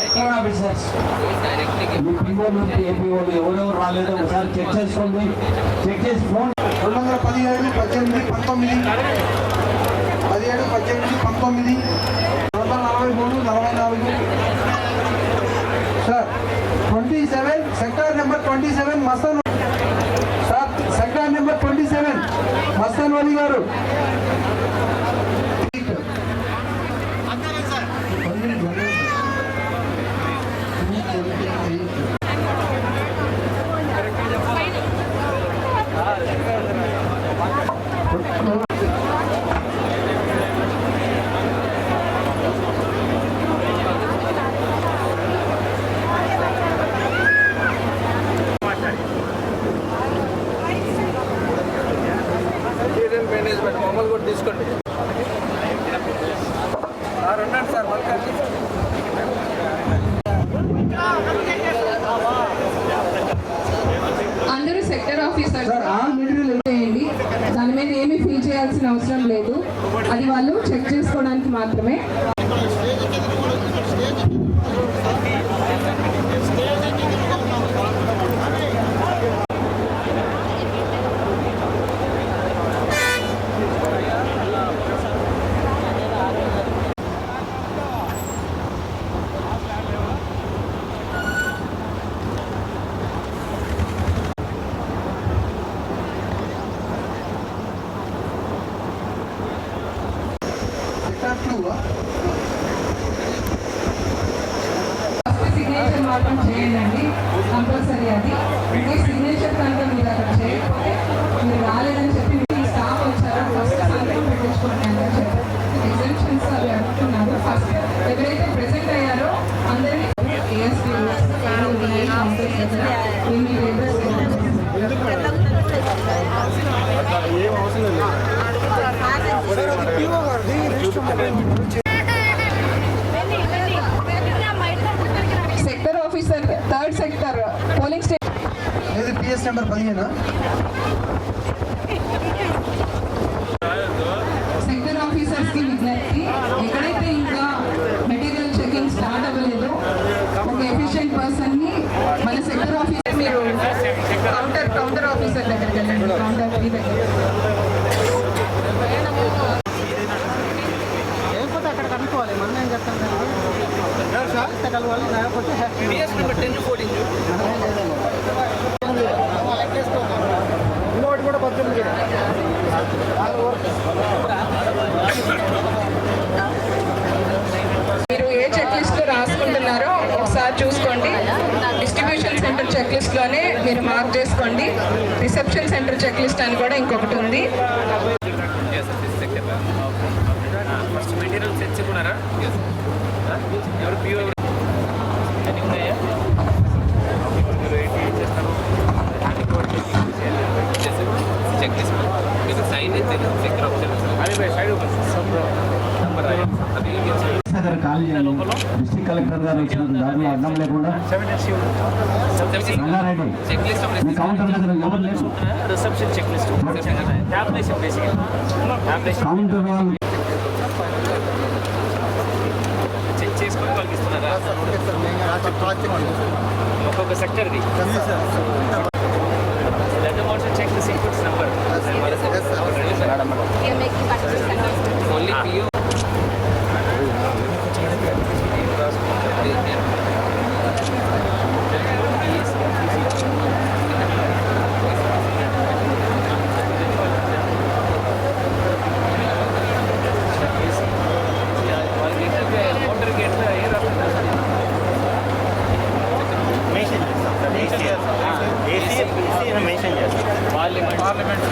Sector officers పిఓలు ఏపీఓలు ఎవరెవరు రాలేదు ఒకసారి చెక్ చేసుకోండి. చెక్ చేసి phone 217, 18, 19 17, 18, 19 243, 44 sir 27 sector number 27 Mastan sir sector number 27 Mastan Vali గారు మమ్మల్ని కూడా తీసుకోండి ఉండండి సార్ అందరూ సెక్టర్ ఆఫీసర్ చేయండి. దాని మీద ఏమీ ఫీల్ చేయాల్సిన అవసరం లేదు. అది వాళ్ళు చెక్ చేసుకోవడానికి మాత్రమే. సిగ్నేచర్ మాత్రం చేయండి కంపల్సరీ. అది అంటే సిగ్నేచర్ కనుక మీరు అక్కడ చేయకపోతే మీరు రాలేదని చెప్పి స్టాఫ్ వచ్చారో ఫస్ట్ సంతకం పెట్టించుకోండి అని చెప్పి ఎగ్జామ్షన్స్ అవి అడుగుతున్నారు. ఫస్ట్ ఎవరైతే ప్రెసెంట్ అయ్యారో అందరినీ ASP sector officer 3rd sector polling station PS number 15 sector officers కి విజ్ఞప్తి, ఎక్కడైతే ఇంకా మెటీరియల్ చెకింగ్ స్టార్ట్ అవ్వలేదు ఒక ఎఫిషియెంట్ పర్సన్ ని మన సెక్టర్ ఆఫీసర్ మీరు కౌంటర్ ఆఫీసర్ దగ్గరికి వెళ్ళండి. కౌంటర్ 3 దగ్గర లేకపోతే అక్కడ కనుక్కోవాలి. మనం ఏం చెప్తాం కలవాలి లేకపోతే ఇంకోటి కూడా 18 మీరు ఏ చెక్ లిస్ట్ రాసుకుంటున్నారో ఒకసారి చూసుకోండి. డిస్ట్రిబ్యూషన్ సెంటర్ చెక్ లిస్ట్ లోనే మీరు మార్క్ చేసుకోండి. రిసెప్షన్ సెంటర్ చెక్ లిస్ట్ అని కూడా ఇంకొకటి ఉంది. ఫస్ట్ మెటీరియల్ తెచ్చుకున్నారా? ఎవరు పిఓ చెక్ లిస్ట్ మీకు సైన్ అయితే సెక్టర్ డిస్ట్రిక్ట్ కలెక్టర్ గారు వచ్చిన దాంట్లో అడ్డం లేకుండా రంగారెడ్డి కౌంటర్ దగ్గర ఎవరు లేదు. Reception check list counter check చేసుకొని వాళ్ళకి ఇస్తున్నారా? ఒక్కొక్క సెక్టర్ది also check the sequence number only PO parliament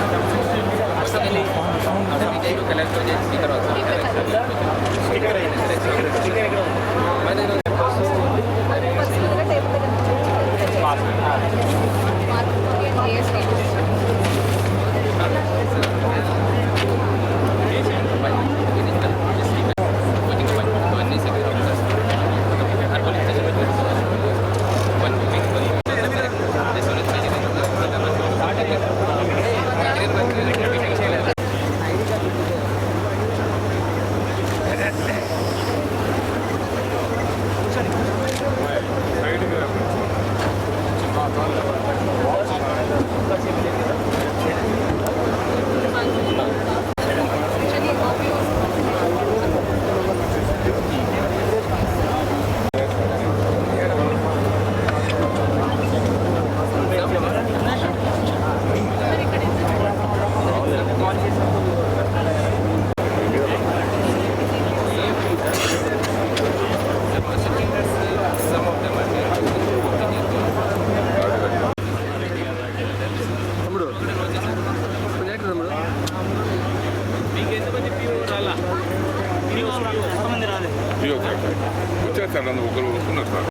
ఒకరు వస్తున్నారు సార్.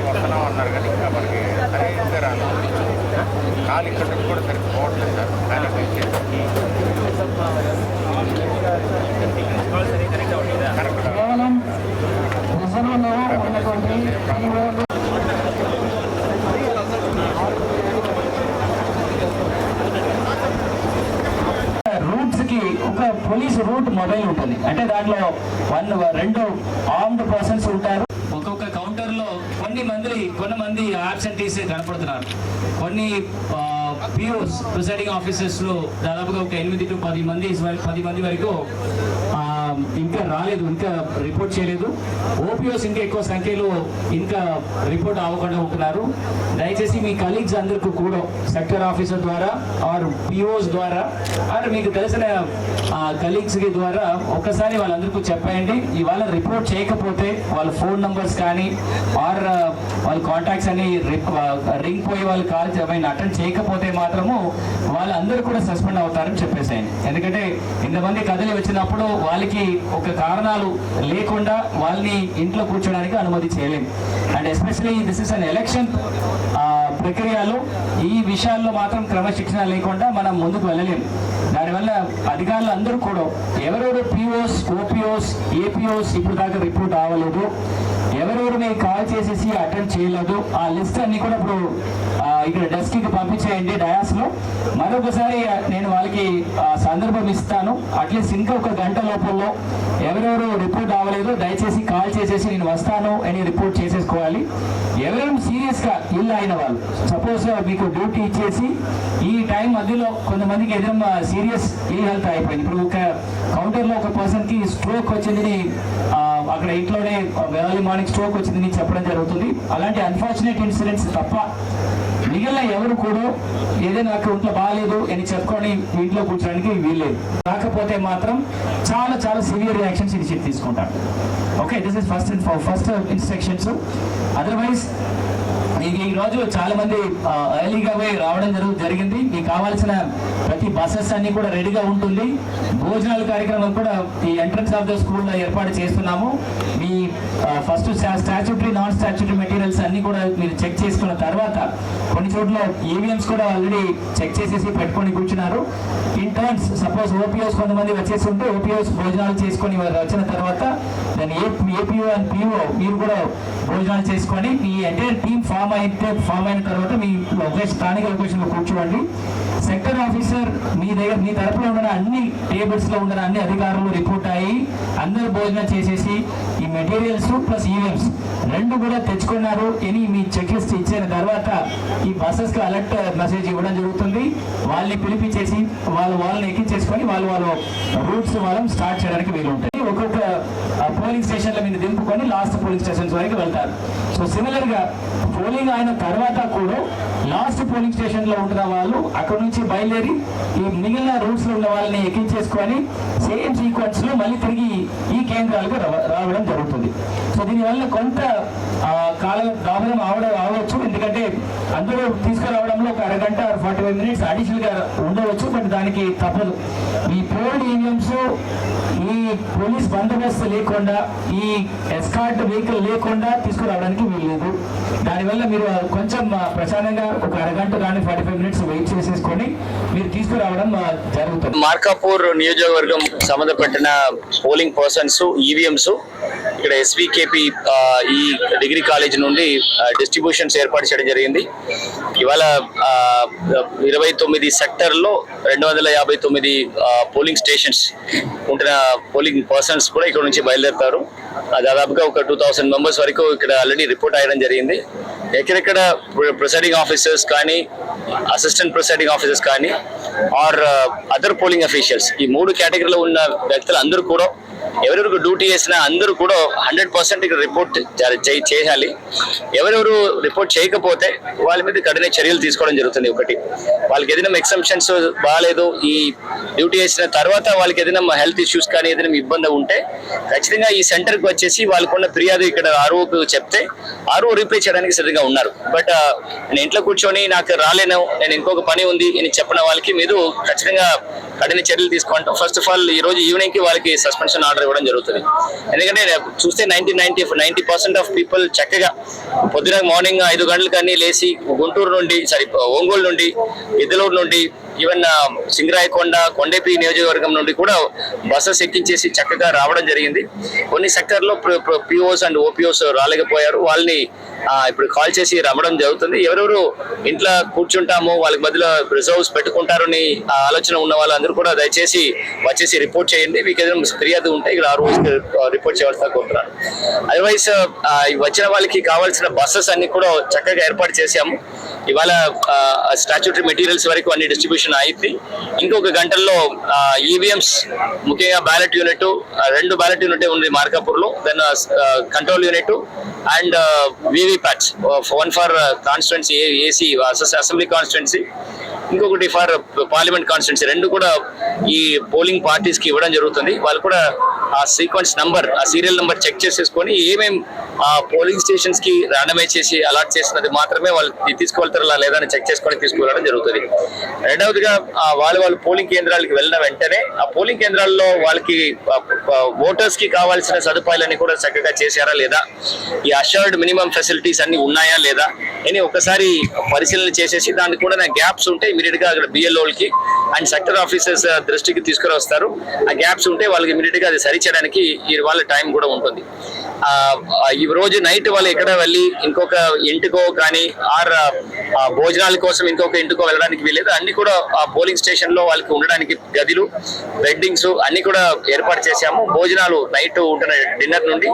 వస్తున్నాం అన్నారు కానీ ఇంకా మనకి సరిగ్గా రాను. కాలు ఇక్కడ కూడా సరిగ్గా పోవట్లేదు సార్. కానీ కేవలం రిజర్వ్లో ఉన్నటువంటి రూట్స్ కి ఒక పోలీస్ రూట్ మొబైల్ ఉంటుంది. అంటే దాంట్లో 2 ఆర్మ్డ్ పర్సన్స్ ఉంటారు. ఒక్కొక్క కౌంటర్ లో కొంతమంది ఆబ్సెంటీస్ కనపడుతున్నారు. కొన్ని పిఓస్ ప్రిసైడింగ్ ఆఫీసర్స్ లో దాదాపుగా ఒక 8 to 10 మంది వరకు ఇంకా రాలేదు, ఇంకా రిపోర్ట్ చేయలేదు. ఓపీఓస్ ఇంకా ఎక్కువ సంఖ్యలో ఇంకా రిపోర్ట్ అవ్వకుండా ఉంటున్నారు. దయచేసి మీ కలీగ్స్ అందరికీ కూడా సెక్టర్ ఆఫీసర్ ద్వారా ఆర్ పిఓస్ ద్వారా ఆర్ మీకు తెలిసిన కలీగ్స్ ద్వారా ఒక్కసారి వాళ్ళందరికీ చెప్పండి. ఇవాళ రిపోర్ట్ చేయకపోతే వాళ్ళ ఫోన్ నంబర్స్ కానీ ఆర్ వాళ్ళ కాంటాక్ట్స్ అని రింగ్ పోయి వాళ్ళు కాల్ అటెండ్ చేయకపోతే మాత్రము వాళ్ళందరూ కూడా సస్పెండ్ అవుతారని చెప్పేసాయండి. ఎందుకంటే ఇంతమంది కదిలి వచ్చినప్పుడు వాళ్ళకి ఒక కారణాలు లేకుండా వాళ్ళని ఇంట్లో కూర్చోడానికి అనుమతి చేయలేము. And especially this is an election ప్రక్రియలో ఈ విషయాల్లో మాత్రం క్రమశిక్షణ లేకుండా మనం ముందుకు వెళ్ళలేము. దానివల్ల అధికారులు అందరూ కూడా ఎవరెవరు పిఓస్, ఓపీఓస్, ఏపీఓస్ ఇప్పుడు దాకా రిపోర్ట్ అవ్వలేదు, ఎవరెవరు మీకు కాల్ చేసేసి అటెండ్ చేయలేదు, ఆ లిస్ట్ అన్ని కూడా ఇప్పుడు ఇక్కడ డెస్క్ కి పంపించేయండి డయాస్ లో. మరొకసారి నేను వాళ్ళకి సందర్భం ఇస్తాను. అట్లీస్ట్ ఇంకా ఒక గంట లోపల ఎవరెవరు రిపోర్ట్ అవ్వలేదు దయచేసి కాల్ చేసేసి నేను వస్తాను అని రిపోర్ట్ చేసేసుకోవాలి. ఎవరైనా సీరియస్ గా ఇల్లు అయిన వాళ్ళు సపోజ్ మీకు డ్యూటీ ఇచ్చేసి ఈ టైం మధ్యలో కొంతమందికి ఏదైనా సీరియస్ ఇల్ హెల్త్ అయిపోయింది. ఇప్పుడు ఒక కౌంటర్ లో ఒక పర్సన్ కి స్ట్రోక్ వచ్చింది, అక్కడ ఇంట్లోనే ఎర్లీ మార్నింగ్ స్ట్రోక్ వచ్చిందని చెప్పడం జరుగుతుంది. అలాంటి అన్ఫార్చునేట్ ఇన్సిడెంట్స్ తప్ప మిగిలిన ఎవరు కూడా ఏదైనా నాకు ఇంట్లో బాగాలేదు అని చెప్పుకొని ఇంట్లో కూర్చోడానికి వీల్లేదు. కాకపోతే మాత్రం చాలా చాలా సివియర్ రియాక్షన్స్ ఇనిషియేట్ తీసుకుంటారు. Okay, this is first instructions. Otherwise ఈ రోజు చాలా మంది ఎర్లీగా పోయి రావడం జరిగింది. మీకు కావాల్సిన ప్రతి బస్సెస్ అన్ని కూడా రెడీగా ఉంటుంది. భోజనాల కార్యక్రమం కూడా ఈ ఎంట్రన్స్ ఆఫ్ ద స్కూల్లో ఏర్పాటు చేస్తున్నాము. మీ first statutory non statutory materials అన్ని కూడా మీరు చెక్ చేసుకున్న తర్వాత కొన్ని చోట్ల ఈవీఎంస్ కూడా ఆల్రెడీ చెక్ చేసేసి పెట్టుకొని కూర్చున్నారు. ఇన్ టర్న్స్ సపోజ్ ఓపీఓస్ కొంతమంది వచ్చేసి ఉంటే ఓపీఓస్ భోజనాలు చేసుకొని వచ్చిన తర్వాత దాన్ని ఏపీఓ అండ్ పిఓ మీరు కూడా భోజనాలు చేసుకొని మీ ఎంటైర్ టీమ్ ఫామ్ అయిన తర్వాత మీ స్థానిక లొకేషన్ లో కూర్చోండి. సెక్టర్ ఆఫీసర్ మీ తరపున ఉన్న అన్ని టేబుల్స్ లో ఉన్న అన్ని అధికారులు రిపోర్ట్ అయ్యి అందరూ భోజనం చేసేసి ఈ మెటీరియల్స్ ప్లస్ ఈవెంట్స్ 2 కూడా తెచ్చుకున్నారు అని మీ చెక్ లిస్ట్ ఇచ్చిన తర్వాత ఈ బస్సెస్ కి అలర్ట్ మెసేజ్ ఇవ్వడం జరుగుతుంది. వాళ్ళని పిలిపించేసి వాళ్ళని ఎక్కించేసుకొని వాళ్ళ రూట్స్ వాళ్ళని స్టార్ట్ చేయడానికి వీలు ఉంటుంది. ఒక్కొక్క పోలింగ్ స్టేషన్ల మీద దింపుకొని లాస్ట్ పోలింగ్ స్టేషన్స్ వరకు వెళ్తారు. సో సిమిలర్ గా పోలింగ్ అయిన తర్వాత కూడా లాస్ట్ పోలింగ్ స్టేషన్ లో ఉంటున్న వాళ్ళు అక్కడ నుంచి బయలుదేరి ఈ మిగిలిన రూట్స్ లో ఉన్న వాళ్ళని ఎక్కించేసుకొని సేమ్ సీక్వెన్స్ లో మళ్ళీ తిరిగి ఈ కేంద్రాలకు రావడం జరుగుతుంది. సో దీనివల్ల కొంత కాలం దాబలం అవవచ్చు. ఎందుకంటే అందరూ తీసుకురావడంలో ఒక అరగంట 45 minutes అడిషనల్ గా ఉండవచ్చు. బట్ దానికి తప్పదు. ఈ పోల్డ్ ఈవీఎంస్ ఈ పోలీస్ బందోబస్తు లేకుండా ఈ ఎస్కార్ట్ వెహికల్ లేకుండా తీసుకురావడానికి వీల్లేదు. దానివల్ల మీరు కొంచెం ప్రశాంతంగా ఒక అరగంట కానీ 45 minutes వెయిట్ చేసేసుకొని మీరు తీసుకురావడం జరుగుతుంది. మార్కాపూర్ నియోజకవర్గం సంబంధపట్టిన పోలింగ్ పర్సన్స్ ఈవీఎంస్ ఇక్కడ ఎస్వికేపి ఈ డిగ్రీ కాలేజ్ నుండి డిస్ట్రిబ్యూషన్స్ ఏర్పాటు చేయడం జరిగింది. ఇవాళ 29 సెక్టర్లో 259 పోలింగ్ స్టేషన్స్ ఉంటున్న పోలింగ్ పర్సన్స్ కూడా ఇక్కడ నుంచి బయలుదేరుతారు. దాదాపుగా ఒక 2000 మెంబర్స్ వరకు ఇక్కడ ఆల్రెడీ రిపోర్ట్ అయ్యడం జరిగింది. ఎక్కడెక్కడ ప్రిసైడింగ్ ఆఫీసర్స్ కానీ అసిస్టెంట్ ప్రిసైడింగ్ ఆఫీసర్స్ కానీ ఆర్ అదర్ పోలింగ్ అఫీషియల్స్ ఈ 3 కేటగిరీలో ఉన్న వ్యక్తులు అందరూ కూడా ఎవరెవరికి డ్యూటీ చేసినా అందరూ కూడా 100% ఇక్కడ రిపోర్ట్ చేయాలి. ఎవరెవరు రిపోర్ట్ చేయకపోతే వాళ్ళ మీద కఠిన చర్యలు తీసుకోవడం జరుగుతుంది. ఒకటి వాళ్ళకి ఏదైనా ఎక్సెంప్షన్స్ బాగాలేదు, ఈ డ్యూటీ చేసిన తర్వాత వాళ్ళకి ఏదైనా హెల్త్ ఇష్యూస్ కానీ ఏదైనా ఇబ్బంది ఉంటే ఖచ్చితంగా ఈ సెంటర్కి వచ్చేసి వాళ్ళకున్న ఫిర్యాదు ఇక్కడ ఆర్ఓకు చెప్తే ఆర్ఓ రిప్లై చేయడానికి సిద్ధంగా ఉన్నారు. బట్ నేను ఇంట్లో కూర్చొని నాకు రాలేను, నేను ఇంకొక పని ఉంది అని చెప్పిన వాళ్ళకి మీరు ఖచ్చితంగా కఠిన చర్యలు తీసుకుంటాం. ఫస్ట్ ఆఫ్ ఆల్ ఈ రోజు ఈవినింగ్ కి వాళ్ళకి సస్పెన్షన్ ఆర్డర్ ఇవ్వడం జరుగుతుంది. ఎందుకంటే చూస్తే 90% ఆఫ్ పీపుల్ చక్కగా పొద్దున మార్నింగ్ 5 గంటలకు కానీ లేచి గుంటూరు నుండి ఒంగోలు నుండి ఇద్దలూరు నుండి ఈవెన్ సింగరాయకొండ కొండేపి నియోజకవర్గం నుండి కూడా బస్సెస్ ఎక్కించేసి చక్కగా రావడం జరిగింది. కొన్ని సెక్టర్లో పిఓస్ అండ్ ఓపీఓస్ రాలేకపోయారు, వాళ్ళని ఇప్పుడు కాల్ చేసి రమ్మడం జరుగుతుంది. ఎవరెవరు ఇంట్లో కూర్చుంటామో వాళ్ళకి మధ్యలో రిజర్వ్స్ పెట్టుకుంటారని ఆలోచన ఉన్న వాళ్ళందరూ కూడా దయచేసి వచ్చేసి రిపోర్ట్ చేయండి. మీకు ఏదైనా ఫిర్యాదు ఉంటే ఇక్కడ రిపోర్ట్ చేయవలసిన కోరుతున్నాను. అదర్వైజ్ వచ్చిన వాళ్ళకి కావాల్సిన బస్సెస్ అన్ని కూడా చక్కగా ఏర్పాటు చేశాము. ఇవాళ స్టాచ్యూటరీ మెటీరియల్స్ వరకు అన్ని డిస్ట్రిబ్యూషన్ అయింది. ఇంకొక గంటల్లో ఈవీఎంస్ ముఖ్యంగా బ్యాలెట్ యూనిట్ 2 బ్యాలెట్ యూనిట్ ఉంది మార్కాపూర్లో, then control unit and VVPATs 1 for constituency AC assembly constituency, ఇంకొకటి ఫర్ పార్లమెంట్ కాన్స్టిట్యున్సీ. 2 కూడా ఈ పోలింగ్ పార్టీస్ కి ఇవ్వడం జరుగుతుంది. వాళ్ళు కూడా ఆ సీక్వెన్స్ నంబర్, ఆ సీరియల్ నంబర్ చెక్ చేసేసుకొని ఏమేం పోలింగ్ స్టేషన్స్ కి ర్యాండమైజ్ చేసి అలాట్ చేసినది మాత్రమే వాళ్ళు తీసుకువెళ్తారా లేదా అని చెక్ చేసుకొని తీసుకువెళ్ళడం జరుగుతుంది. రెండవదిగా వాళ్ళు పోలింగ్ కేంద్రాలకు వెళ్ళిన వెంటనే ఆ పోలింగ్ కేంద్రాల్లో వాళ్ళకి ఓటర్స్ కి కావాల్సిన సదుపాయాలన్నీ కూడా చక్కగా చేశారా లేదా, ఈ అష్యూర్డ్ మినిమం ఫెసిలిటీస్ అన్ని ఉన్నాయా లేదా అని ఒకసారి పరిశీలన చేసేసి దానికి కూడా గ్యాప్స్ ఉంటే ఇమీడియట్ గా అక్కడ బిఎల్ఓలకి అండ్ సెక్టర్ ఆఫీసర్స్ దృష్టికి తీసుకుని వస్తారు. ఆ గ్యాప్స్ ఉంటే వాళ్ళకి ఇమీడియట్ గా అది సరిచేయడానికి వాళ్ళ టైం కూడా ఉంటుంది. ఈ రోజు నైట్ వాళ్ళు ఎక్కడ వెళ్ళి ఇంకొక ఇంటికో కానీ ఆర్ భోజనాల కోసం ఇంకొక ఇంటికో వెళ్ళడానికి వీలేదు. అన్ని కూడా ఆ పోలింగ్ స్టేషన్ లో వాళ్ళకి ఉండడానికి గదిలు, బెడ్డింగ్స్ అన్ని కూడా ఏర్పాటు చేశాము. భోజనాలు నైట్ ఉంటున్న డిన్నర్ నుండి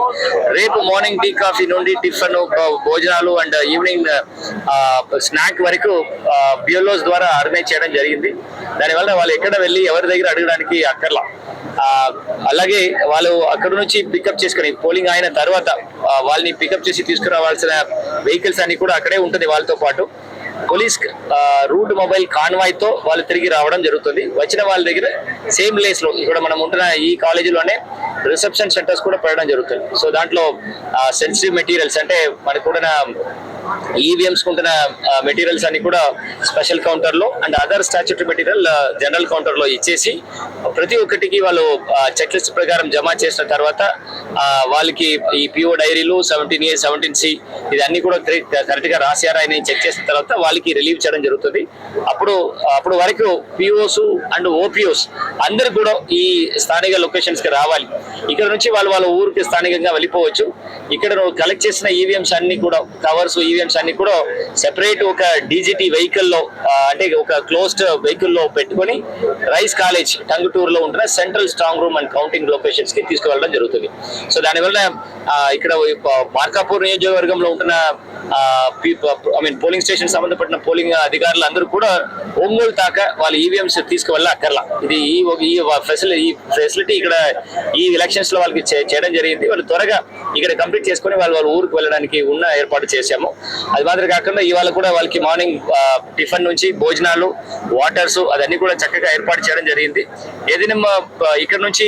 రేపు మార్నింగ్ టీ కాఫీ నుండి టిఫిన్ భోజనాలు అండ్ ఈవినింగ్ స్నాక్ వరకు బిఎల్ఓస్ ద్వారా ఆర్గనైజ్ చేయడం జరిగింది. దానివల్ల వాళ్ళు ఎక్కడ వెళ్ళి ఎవరి దగ్గర అడగడానికి అక్కర్లా. అలాగే వాళ్ళు అక్కడ నుంచి పికప్ చేసుకుని పోలింగ్ అయిన తర్వాత వాళ్ళని పికప్ చేసి తీసుకురావాల్సిన వెహికల్స్ అన్ని కూడా అక్కడే ఉంటుంది. వాళ్ళతో పాటు పోలీస్ రూట్ మొబైల్ కాన్వాయ్ తో వాళ్ళు తిరిగి రావడం జరుగుతుంది. వచ్చిన వాళ్ళ దగ్గర సేమ్ ప్లేస్ లో ఇక్కడ మనం ఉంటున్న ఈ కాలేజీలోనే రిసెప్షన్ సెంటర్స్ కూడా పెట్టడం జరుగుతుంది. సో దాంట్లో సెన్సిటివ్ మెటీరియల్స్ అంటే మనకు కూడా ఈవీఎంస్ ఉంటున్న మెటీరియల్స్ అన్ని కూడా స్పెషల్ కౌంటర్ లో and other statutory material general counter లో ఇచ్చేసి ప్రతి ఒక్కటికి వాళ్ళు చెక్ లిస్ట్ ప్రకారం జమ చేసిన తర్వాత వాళ్ళకి ఈ పిఓ డైరీలు 17A 17C ఇది అన్ని కూడా కరెక్ట్ గా రాశారా అని చెక్ చేసిన తర్వాత వాళ్ళకి రిలీవ్ చేయడం జరుగుతుంది. అప్పుడు వరకు పిఓస్ అండ్ ఓపీఓస్ అందరు కూడా ఈ స్థానిక లొకేషన్స్ కి రావాలి. ఇక్కడ నుంచి వాళ్ళ ఊరికి స్థానికంగా వెళ్ళిపోవచ్చు. ఇక్కడ కలెక్ట్ చేసిన ఈవీఎంస్ అన్ని కూడా కవర్స్ ఈవీఎంస్ అన్ని కూడా సెపరేట్ ఒక డీజీటీ వెహికల్ లో అంటే ఒక క్లోజ్డ్ వెహికల్ లో పెట్టుకొని రైస్ కాలేజ్ టంగుటూరు లో ఉంటున్న central strong room and counting locations కి తీసుకువెళ్ళడం జరుగుతుంది. సో దానివల్ల ఇక్కడ మార్కాపూర్ నియోజకవర్గంలో ఉంటున్న పోలింగ్ స్టేషన్ సంబంధపడిన పోలింగ్ అధికారులు అందరూ కూడా ఒంగోలు దాకా వాళ్ళ ఈవీఎంస్ తీసుకువెళ్ళ అక్కర్లా. ఇది ఈ ఫెసిలిటీ ఇక్కడ ఈ ఎలక్షన్స్ లో వాళ్ళకి చేయడం జరిగింది. వాళ్ళు త్వరగా ఇక్కడ కంప్లీట్ చేసుకుని వాళ్ళ ఊరికి వెళ్ళడానికి ఉన్న ఏర్పాటు చేశాము. అది మాత్రం కాకుండా ఇవాళ కూడా వాళ్ళకి మార్నింగ్ టిఫిన్ నుంచి భోజనాలు, వాటర్స్ అదన్నీ కూడా చక్కగా ఏర్పాటు చేయడం జరిగింది. ఏదైనా ఇక్కడ నుంచి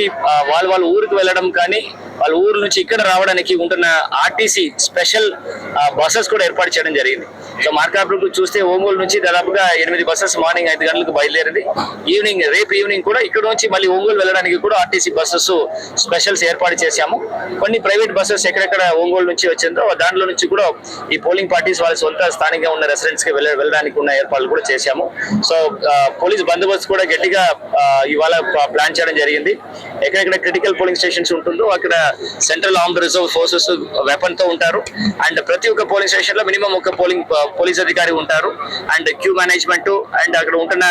వాళ్ళ ఊరికి వెళ్ళడం కానీ వాళ్ళ ఊరు నుంచి ఇక్కడ రావడానికి ఉంటున్న ఆర్టీసీ స్పెషల్ బస్సెస్ కూడా ఏర్పాటు చేయడం జరిగింది. సో మార్కాపూర్ చూస్తే ఒంగోలు నుంచి దాదాపుగా 8 బస్సెస్ మార్నింగ్ 5 గంటలకు బయలుదేరింది. రేపు ఈవినింగ్ కూడా ఇక్కడ నుంచి మళ్ళీ ఒంగోలు వెళ్ళడానికి కూడా ఆర్టీసీ బస్సెస్ స్పెషల్స్ ఏర్పాటు చేశాము. కొన్ని ప్రైవేట్ బస్సెస్ ఎక్కడెక్కడ ఒంగోలు నుంచి వచ్చిందో దాంట్లో నుంచి కూడా ఈ పోలింగ్ పార్టీస్ వాళ్ళ సొంత స్థానికంగా ఉన్న రెసిడెంట్స్ కి వెళ్ళడానికి ఉన్న ఏర్పాట్లు కూడా చేశాము. సో పోలీస్ బందోబస్తు కూడా గట్టిగా ఇవాళ ప్లాన్ చేయడం జరిగింది. ఎక్కడెక్కడ క్రిటికల్ పోలింగ్ స్టేషన్స్ ఉంటుందో అక్కడ central armed reserve forces weapon తో ఉంటారు. అండ్ ప్రతి ఒక్క పోలింగ్ స్టేషన్ లో మినిమం ఒక పోలీస్ అధికారి ఉంటారు. అండ్ క్యూ మేనేజ్మెంట్ అండ్ అక్కడ ఉంటున్న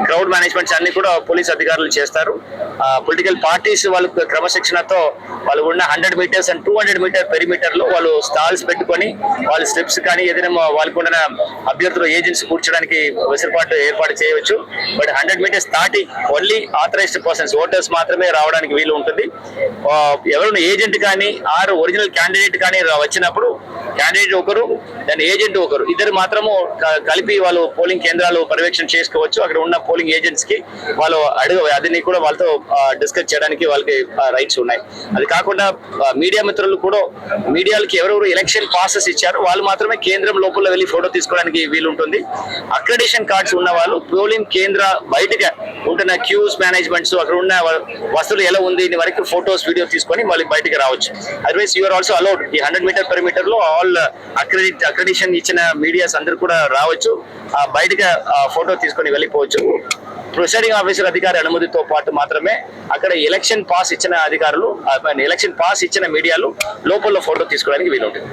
క్రౌడ్ మేనేజ్మెంట్స్ అన్ని కూడా పోలీస్ అధికారులు చేస్తారు. పొలిటికల్ పార్టీస్ వాళ్ళు క్రమశిక్షణతో వాళ్ళు ఉన్న 100 మీటర్స్ అండ్ 200 మీటర్ పెరిమీటర్ లో వాళ్ళు స్టాల్స్ పెట్టుకొని వాళ్ళు స్లిప్స్ కానీ ఏదైనా వాళ్ళకు ఉన్న అభ్యర్థులు ఏజెంట్స్ కూర్చోడానికి వెసులుబాటు ఏర్పాటు చేయవచ్చు. బట్ 100 మీటర్స్ దాటి ఓన్లీ ఆథరైజ్డ్ పర్సన్స్ ఓటర్స్ మాత్రమే రావడానికి వీలు ఉంటుంది. ఎవరైనా ఏజెంట్ కానీ ఆర్ ఒరిజినల్ క్యాండిడేట్ కానీ వచ్చినప్పుడు క్యాండిడేట్ ఒకరు దాని ఏజెంట్ ఒకరు ఇద్దరు మాత్రము కలిపి వాళ్ళు పోలింగ్ కేంద్రాలు పర్యవేక్షణ చేసుకోవచ్చు. అక్కడ ఉన్న పోలింగ్ ఏజెంట్స్ కి వాళ్ళు అదిని కూడా వాళ్ళతో డిస్కస్ చేయడానికి వాళ్ళకి రైట్స్ ఉన్నాయి. అది కాకుండా మీడియా మిత్రులు కూడా మీడియాలకి ఎవరెవరు ఎలక్షన్ పాసెస్ ఇచ్చారో వాళ్ళు మాత్రమే కేంద్రం లోపల వెళ్ళి ఫోటో తీసుకోవడానికి వీలు ఉంటుంది. అక్రెడిషన్ కార్డ్స్ ఉన్న వాళ్ళు పోలింగ్ కేంద్ర బయటగా ఉంటున్న క్యూస్ మేనేజ్మెంట్స్ అక్కడ ఉన్న వస్తువులు ఎలా ఉంది వరకు ఫోటోస్ వీడియో తీసుకొని మళ్ళీ బయటకు రావచ్చు. అదర్వైజ్ యూఆర్ ఆల్సో అలౌడ్ ఈ 100 మీటర్ పెరిమీటర్ లో ఆల్ అక్రెడిషన్ ఇచ్చిన మీడియాస్ అందరూ కూడా రావచ్చు. బయటగా ఫోటో తీసుకొని వెళ్ళిపోవచ్చు. ప్రిసైడింగ్ ఆఫీసర్ అధికారి అనుమతితో పాటు మాత్రమే అక్కడ ఎలక్షన్ పాస్ ఇచ్చిన అధికారులు ఎలక్షన్ పాస్ ఇచ్చిన మీడియాలు లోపల ఫోటో తీసుకోవడానికి వీలుంటుంది.